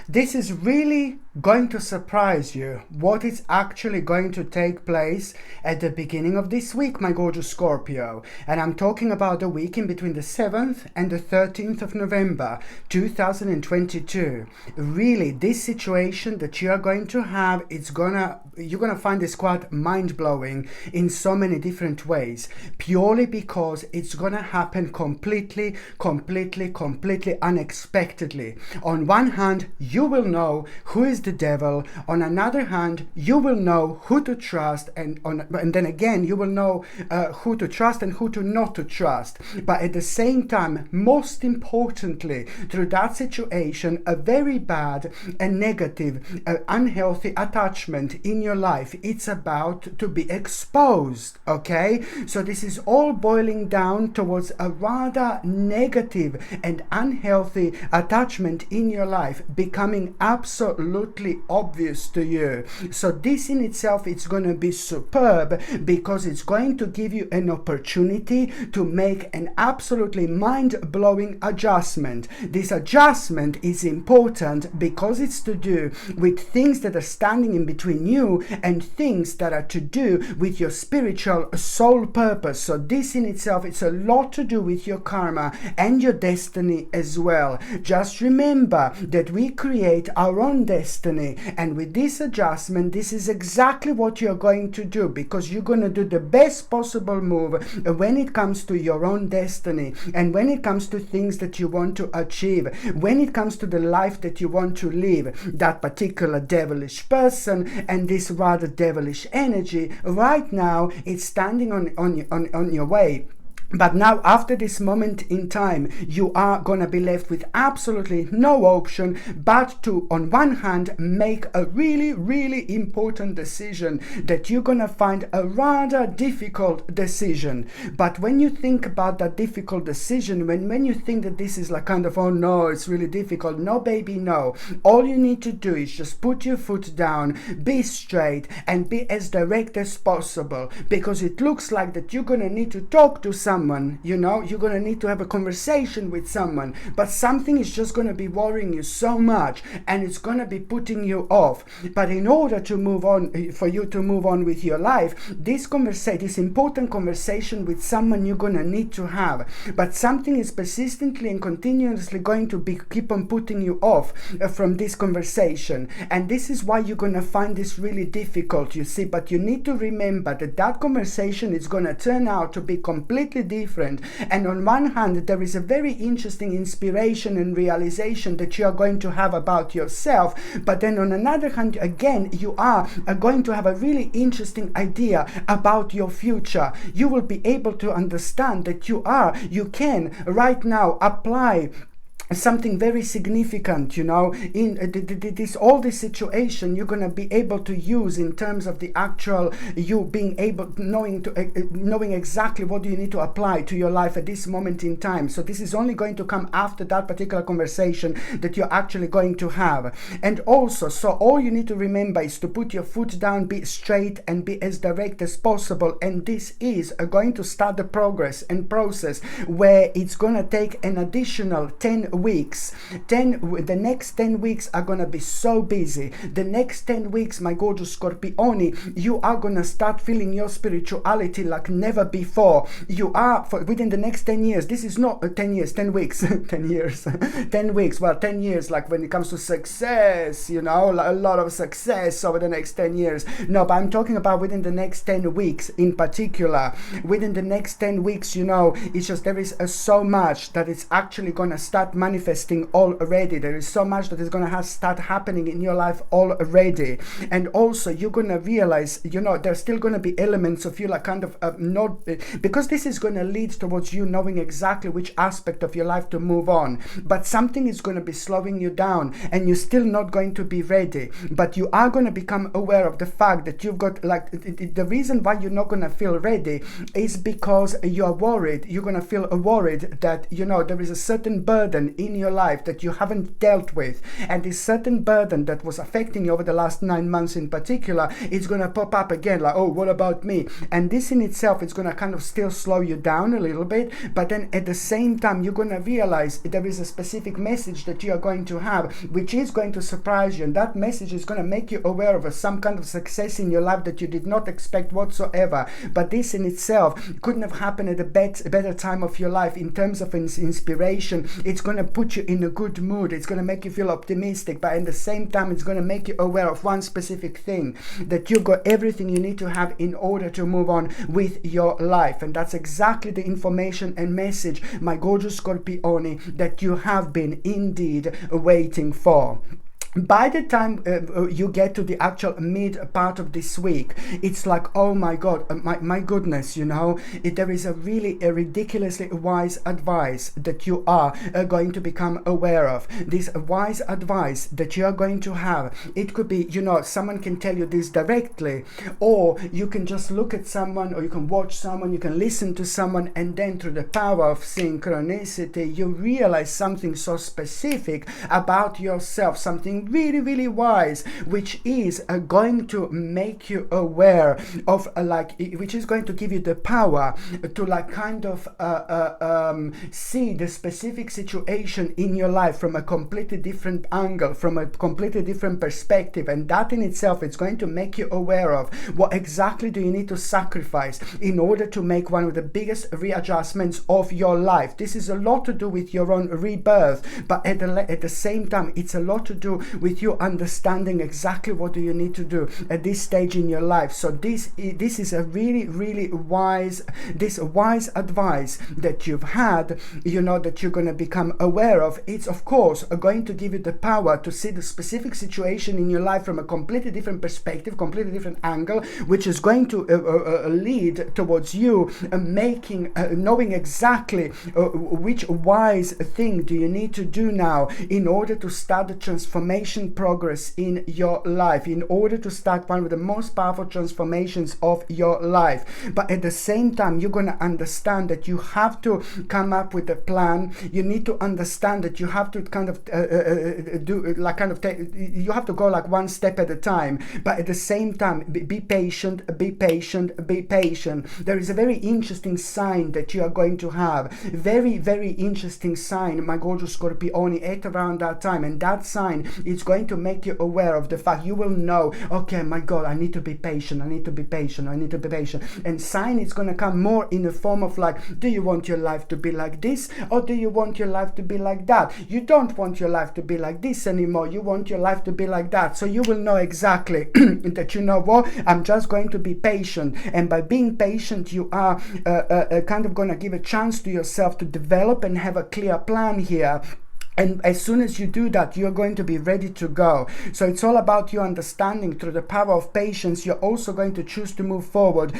This is really going to surprise you what is actually going to take place at the beginning of this week, my gorgeous Scorpio. And I'm talking about the week in between the 7th and the 13th of November 2022. Really, this situation that you are going to have, you're gonna find this quite mind-blowing in so many different ways, purely because it's gonna happen completely unexpectedly. On one hand, you will know who is the devil. On another hand, you will know who to trust, and then again you will know who to trust and who to not to trust. But at the same time, most importantly, through that situation, a very bad and negative, unhealthy attachment in your life, it's about to be exposed. Okay, so this is all boiling down towards a rather negative and unhealthy attachment in your life becoming absolutely obvious to you. So this in itself, it's going to be superb, because it's going to give you an opportunity to make an absolutely mind-blowing adjustment. This adjustment is important because it's to do with things that are standing in between you and things that are to do with your spiritual soul purpose. So this in itself, it's a lot to do with your karma and your destiny as well. Just remember that we create our own destiny, and with this adjustment, this is exactly what you're going to do, because you're going to do the best possible move when it comes to your own destiny, and when it comes to things that you want to achieve, when it comes to the life that you want to live. That particular devilish person and this rather devilish energy right now, it's standing on your way. But now, after this moment in time, you are going to be left with absolutely no option but to, on one hand, make a really important decision that you're going to find a rather difficult decision. But when you think about that difficult decision, when you think that this is like kind of, oh no, it's really difficult. No, baby, no. All you need to do is just put your foot down, be straight, and be as direct as possible, because it looks like that you're going to need to talk to someone. You're going to need to have a conversation with someone, but something is just going to be worrying you so much, and it's going to be putting you off. But in order to move on, for you to move on with your life, this important conversation with someone you're going to need to have. But something is persistently and continuously going to keep on putting you off from this conversation, and this is why you're going to find this really difficult, you see. But you need to remember that conversation is going to turn out to be completely different. And on one hand, there is a very interesting inspiration and realization that you are going to have about yourself, but then on another hand, again, you are going to have a really interesting idea about your future. You will be able to understand that you can right now apply something very significant, in this situation. You're going to be able to use in terms of the actual you being able, knowing exactly what do you need to apply to your life at this moment in time. So this is only going to come after that particular conversation that you're actually going to have. And also, so all you need to remember is to put your foot down, be straight, and be as direct as possible. And this is going to start the progress and process where it's going to take an additional 10 weeks. The next 10 weeks are going to be so busy. The next 10 weeks, my gorgeous Scorpioni, you are going to start feeling your spirituality like never before. You are, within the next 10 years, this is not 10 years, 10 weeks, 10 years, 10 weeks, well, 10 years, like when it comes to success, a lot of success over the next 10 years. No, but I'm talking about within the next 10 weeks in particular. Within the next 10 weeks, it's just there is so much that it's actually going to start manifesting already. There is so much that is going to start happening in your life already. And also, you're going to realize, there's still going to be elements of you like kind of not, because this is going to lead towards you knowing exactly which aspect of your life to move on. But something is going to be slowing you down, and you're still not going to be ready. But you are going to become aware of the fact that you've got, like, the reason why you're not going to feel ready is because you're worried. You're going to feel worried that, there is a certain burden in your life that you haven't dealt with, and this certain burden that was affecting you over the last 9 months in particular, it's going to pop up again, like, oh, what about me? And this in itself is going to kind of still slow you down a little bit, but then at the same time you're going to realize there is a specific message that you are going to have, which is going to surprise you, and that message is going to make you aware of some kind of success in your life that you did not expect whatsoever. But this in itself couldn't have happened at a better time of your life in terms of inspiration. It's going to put you in a good mood, it's going to make you feel optimistic, but at the same time it's going to make you aware of one specific thing, that you got everything you need to have in order to move on with your life. And that's exactly the information and message, my gorgeous Scorpione, that you have been indeed waiting for. By the time you get to the actual mid part of this week, it's like, oh my God, my goodness, you know, there is a ridiculously wise advice that you are going to become aware of. This wise advice that you are going to have, it could be, you know, someone can tell you this directly, or you can just look at someone, or you can watch someone, you can listen to someone, and then through the power of synchronicity, you realize something so specific about yourself, something really wise, which is going to make you aware of which is going to give you the power to kind of see the specific situation in your life from a completely different angle, from a completely different perspective. And that in itself is going to make you aware of what exactly do you need to sacrifice in order to make one of the biggest readjustments of your life. This is a lot to do with your own rebirth, but at the same time it's a lot to do with you understanding exactly what do you need to do at this stage in your life. So this is a really wise advice that you've had, you know, that you're going to become aware of. It's of course going to give you the power to see the specific situation in your life from a completely different perspective, completely different angle, which is going to lead towards you knowing exactly which wise thing do you need to do now in order to start the transformation progress in your life, in order to start one of the most powerful transformations of your life. But at the same time, you're going to understand that you have to come up with a plan. You need to understand that you have to kind of you have to go like one step at a time. But at the same time, be patient. There is a very interesting sign that you are going to have. Very interesting sign, my gorgeous Scorpione, at around that time. And that sign is going to make you aware of the fact you will know, okay, my God, I need to be patient. And sign is going to come more in the form of like, do you want your life to be like this, or do you want your life to be like that? You don't want your life to be like this anymore. You want your life to be like that. So you will know exactly that, you know what, I'm just going to be patient. And by being patient, you are kind of going to give a chance to yourself to develop and have a clear plan here. And as soon as you do that, you're going to be ready to go. So it's all about you understanding through the power of patience. You're also going to choose to move forward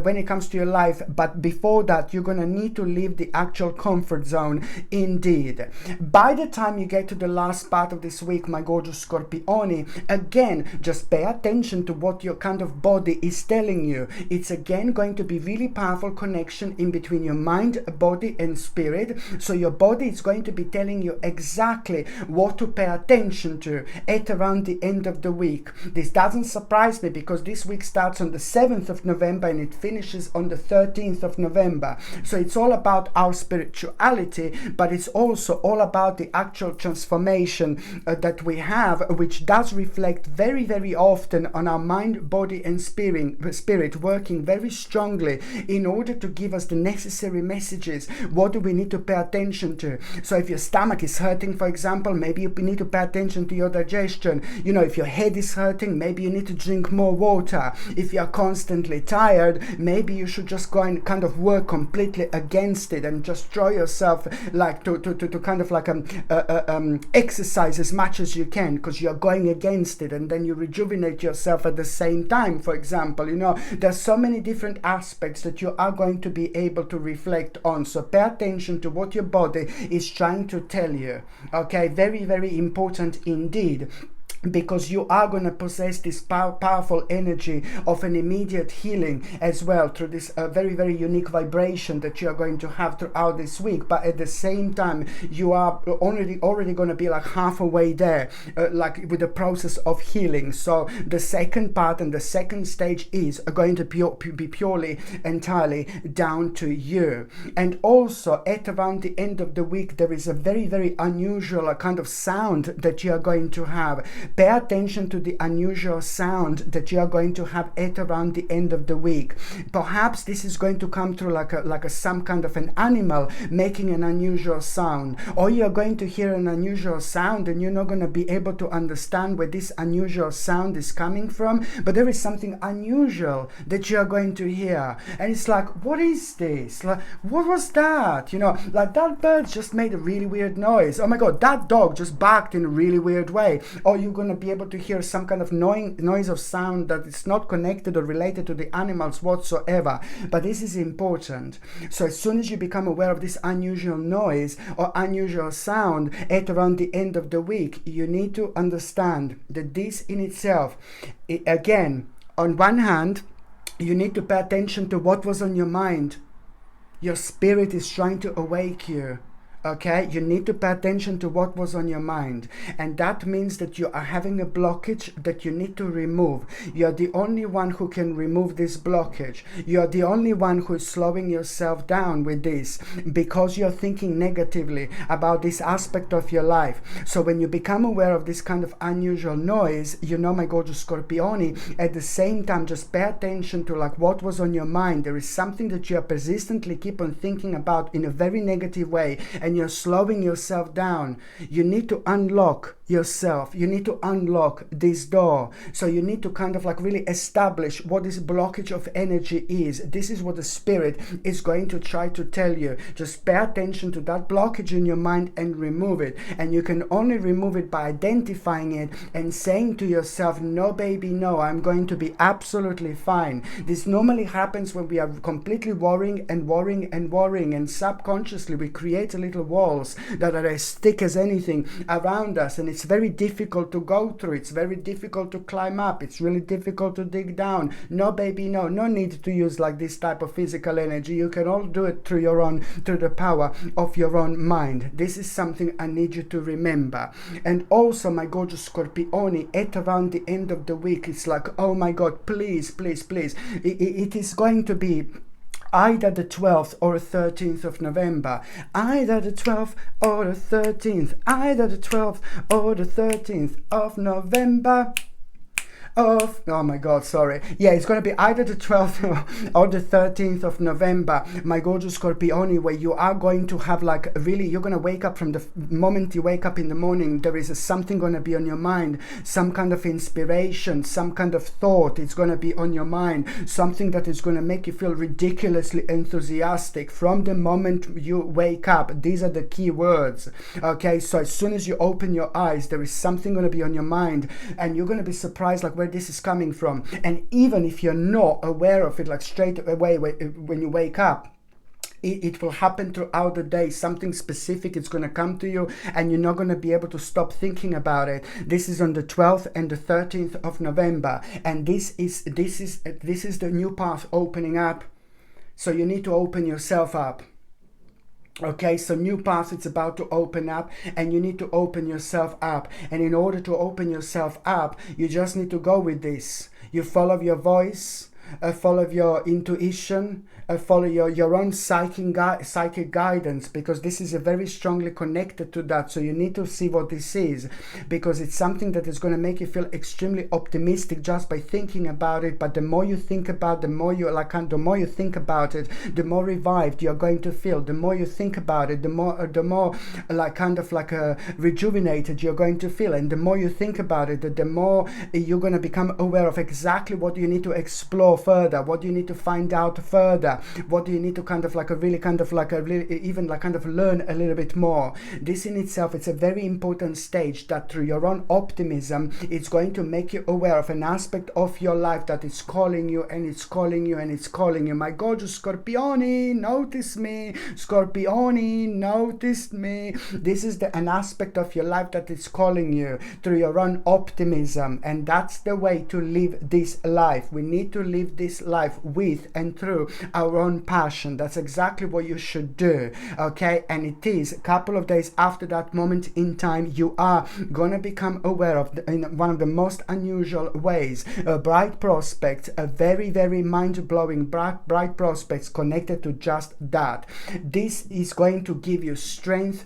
when it comes to your life. But before that, you're going to need to leave the actual comfort zone indeed. By the time you get to the last part of this week, my gorgeous Scorpione, again, just pay attention to what your kind of body is telling you. It's again going to be really powerful connection in between your mind, body, and spirit. So your body is going to be telling you exactly what to pay attention to at around the end of the week. This doesn't surprise me because this week starts on the 7th of November and it finishes on the 13th of November. So it's all about our spirituality, but it's also all about the actual transformation that we have, which does reflect very often on our mind, body, and spirit working very strongly in order to give us the necessary messages. What do we need to pay attention to? So if your stomach is hurting, for example, maybe you need to pay attention to your digestion. You know, if your head is hurting, maybe you need to drink more water. If you are constantly tired, maybe you should just go and kind of work completely against it and just try yourself like to kind of like exercise as much as you can, because you're going against it, and then you rejuvenate yourself at the same time. For example, you know, there's so many different aspects that you are going to be able to reflect on. So pay attention to what your body is trying to tell you. Okay, very important indeed. because you are going to possess this powerful energy of an immediate healing as well through this very, very unique vibration that you are going to have throughout this week. But at the same time, you are already going to be like halfway there, like with the process of healing. So the second part and the second stage is going to be purely entirely down to you. And also at around the end of the week, there is a very, very unusual kind of sound that you are going to have. Pay attention to the unusual sound that you are going to have at around the end of the week. Perhaps this is going to come through like a some kind of an animal making an unusual sound, or you are going to hear an unusual sound and you're not going to be able to understand where this unusual sound is coming from, but there is something unusual that you are going to hear, and it's like, what is this? Like, what was that? You know, like that bird just made a really weird noise. Oh my god, that dog just barked in a really weird way. Or you're going to be able to hear some kind of noise of sound that is not connected or related to the animals whatsoever. But this is important. So as soon as you become aware of this unusual noise or unusual sound at around the end of the week, you need to understand that this in itself, again, on one hand, you need to pay attention to what was on your mind. Your spirit is trying to awake you. Okay, you need to pay attention to what was on your mind, and that means that you are having a blockage that you need to remove. You are the only one who can remove this blockage. You are the only one who is slowing yourself down with this, because you're thinking negatively about this aspect of your life. So when you become aware of this kind of unusual noise, you know, my gorgeous Scorpioni, at the same time, just pay attention to like what was on your mind. There is something that you are persistently keep on thinking about in a very negative way, and you're slowing yourself down. You need to unlock yourself. You need to unlock this door. So you need to kind of like really establish what this blockage of energy is. This is what the spirit is going to try to tell you. Just pay attention to that blockage in your mind and remove it. And you can only remove it by identifying it and saying to yourself, no baby, no, I'm going to be absolutely fine. This normally happens when we are completely worrying, and subconsciously we create a little walls that are as thick as anything around us, and it's very difficult to go through. It's very difficult to climb up. It's really difficult to dig down. No baby, no need to use like this type of physical energy. You can all do it through the power of your own mind. This is something I need you to remember. And also, my gorgeous Scorpioni, at around the end of the week, it's like, oh my god, please, it is going to be either the 12th or 13th of November. Either the 12th or the 13th. Either the 12th or the 13th of November. Oh my god, sorry. Yeah, it's going to be either the 12th or the 13th of November, my gorgeous Scorpioni, where you are going to have like really, you're going to wake up from the moment you wake up in the morning. There is something going to be on your mind, some kind of inspiration, some kind of thought. It's going to be on your mind, something that is going to make you feel ridiculously enthusiastic from the moment you wake up. These are the key words. Okay, so as soon as you open your eyes, there is something going to be on your mind, and you're going to be surprised like where this is coming from. And even if you're not aware of it like straight away when you wake up, it will happen throughout the day. Something specific is going to come to you, and you're not going to be able to stop thinking about it. This is on the 12th and the 13th of November, and this is the new path opening up. So you need to open yourself up. Okay, so new path, it's about to open up, and you need to open yourself up. And in order to open yourself up, you just need to go with this. You follow your voice, follow your intuition, follow your own psychic guidance, because this is very strongly connected to that. So you need to see what this is, because it's something that is going to make you feel extremely optimistic just by thinking about it. But the more you think about, the more you think about it, the more revived you're going to feel. The more you think about it, the more like kind of like rejuvenated you're going to feel. And the more you think about it, the more you're going to become aware of exactly what you need to explore further? What do you need to find out further? What do you need to kind of like learn a little bit more? This in itself, it's a very important stage that through your own optimism, it's going to make you aware of an aspect of your life that is calling you, and it's calling you, and it's calling you. My gorgeous Scorpioni, notice me. Scorpioni, notice me. This is an aspect of your life that is calling you through your own optimism, and that's the way to live this life. We need to live this life with and through our own passion. That's exactly what you should do, okay? And it is a couple of days after that moment in time, you are gonna become aware of in one of the most unusual ways, bright prospects, a very, very mind-blowing bright prospects connected to just that. This is going to give you strength,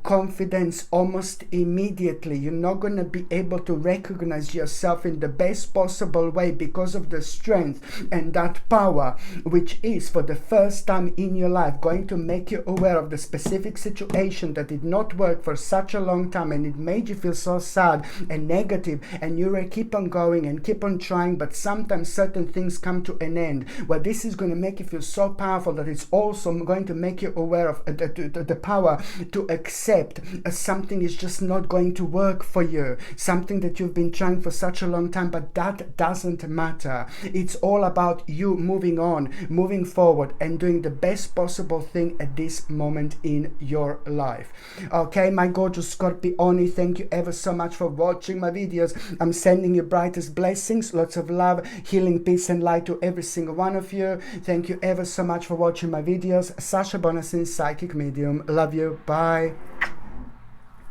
confidence almost immediately. You're not going to be able to recognize yourself in the best possible way because of the strength and that power, which is for the first time in your life going to make you aware of the specific situation that did not work for such a long time, and it made you feel so sad and negative, and you will keep on going and keep on trying, but sometimes certain things come to an end. Well, this is going to make you feel so powerful that it's also going to make you aware of the power to accept something is just not going to work for you, something that you've been trying for such a long time, but that doesn't matter. It's all about you moving on, moving forward, and doing the best possible thing at this moment in your life. Okay, my gorgeous Scorpioni, thank you ever so much for watching my videos. I'm sending you brightest blessings, lots of love, healing, peace, and light to every single one of you. Thank you ever so much for watching my videos. Sasha Bonasin, Psychic Medium. Love you. Bye.